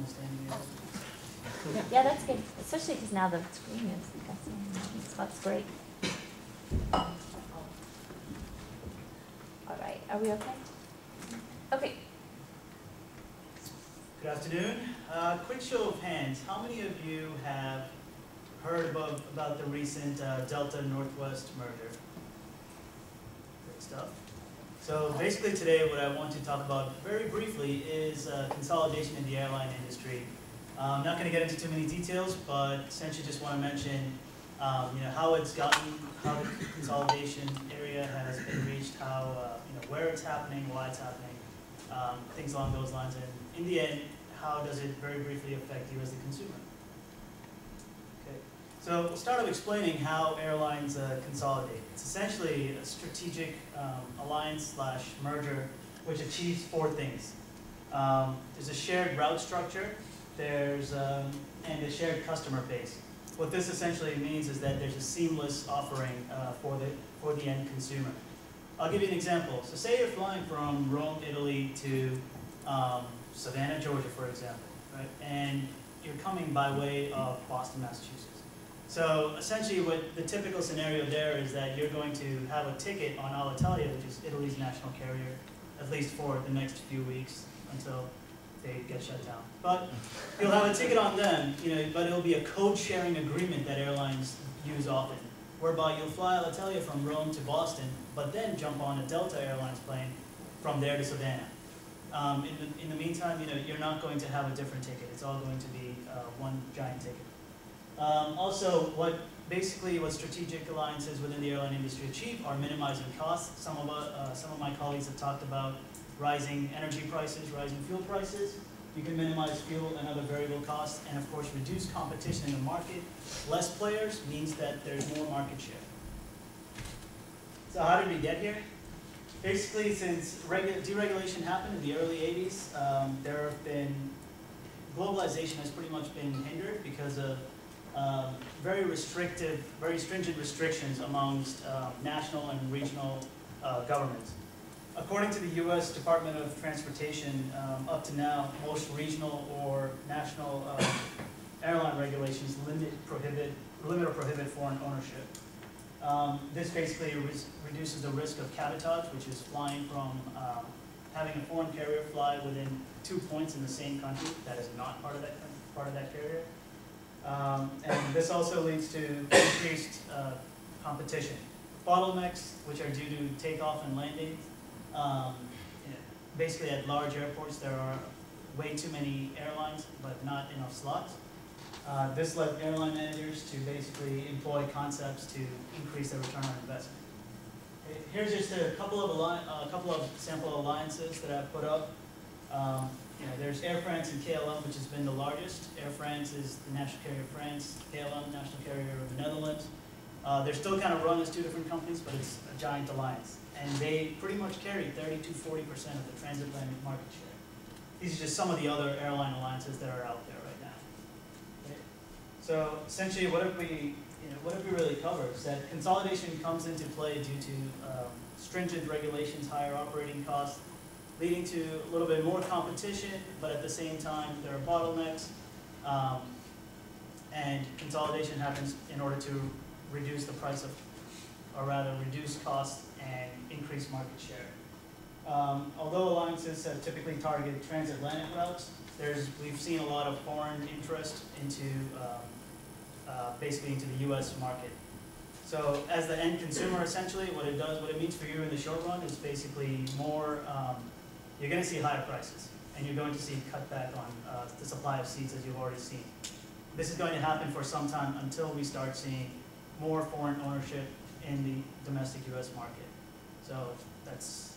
standing here. Yeah, that's good, especially because now the screen is, that's great. All right, are we okay? Okay. Good afternoon. Quick show of hands. How many of you have heard about the recent Delta Northwest merger? Great stuff. So basically today what I want to talk about very briefly is consolidation in the airline industry. I'm not going to get into too many details, but essentially just want to mention how it's gotten, how the consolidation area has been reached, how where it's happening, why it's happening, things along those lines, and in the end, how does it very briefly affect you as the consumer? Okay, so we'll start off explaining how airlines consolidate. It's essentially a strategic alliance/merger which achieves four things. There's a shared route structure, there's and a shared customer base. What this essentially means is that there's a seamless offering for the end consumer. I'll give you an example. So say you're flying from Rome, Italy to Savannah, Georgia, for example, right? And you're coming by way of Boston, Massachusetts. So essentially what the typical scenario there is that you're going to have a ticket on Alitalia, which is Italy's national carrier, at least for the next few weeks until they get shut down. But you'll have a ticket on them, but it'll be a code sharing agreement that airlines use often, whereby you'll fly Alitalia from Rome to Boston, but then jump on a Delta Airlines plane from there to Savannah. In the meantime, you're not going to have a different ticket. It's all going to be one giant ticket. Also, what strategic alliances within the airline industry achieve are minimizing costs. Some of my colleagues have talked about rising energy prices, rising fuel prices. You can minimize fuel and other variable costs, and of course reduce competition in the market. Less players means that there's more market share. So how did we get here? Basically, since deregulation happened in the early 80s, globalization has pretty much been hindered because of very stringent restrictions amongst national and regional governments. According to the U.S. Department of Transportation, up to now, most regional or national airline regulations limit or prohibit foreign ownership. This basically reduces the risk of cabotage, which is flying from having a foreign carrier fly within 2 points in the same country that is not part of that carrier. And this also leads to increased competition. Bottlenecks, which are due to takeoff and landing. Basically at large airports there are way too many airlines but not enough slots. This led airline managers to basically employ concepts to increase their return on investment. Okay, here's just a couple of sample alliances that I've put up. There's Air France and KLM, which has been the largest. Air France is the national carrier of France, KLM, national carrier of the Netherlands. They're still kind of run as two different companies, but it's a giant alliance. And they pretty much carry 30 to 40% of the transatlantic market share. These are just some of the other airline alliances that are out there right now. Okay. So essentially, what have we really covered is that consolidation comes into play due to stringent regulations, higher operating costs, leading to a little bit more competition, but at the same time, there are bottlenecks, and consolidation happens in order to reduce the price of, or rather reduce costs and increase market share. Although alliances typically target transatlantic routes, we've seen a lot of foreign interest into basically into the U.S. market. So as the end consumer, essentially, what it means for you in the short run is basically more. You're going to see higher prices, and you're going to see cutback on the supply of seats, as you've already seen. This is going to happen for some time until we start seeing more foreign ownership in the domestic U.S. market. So that's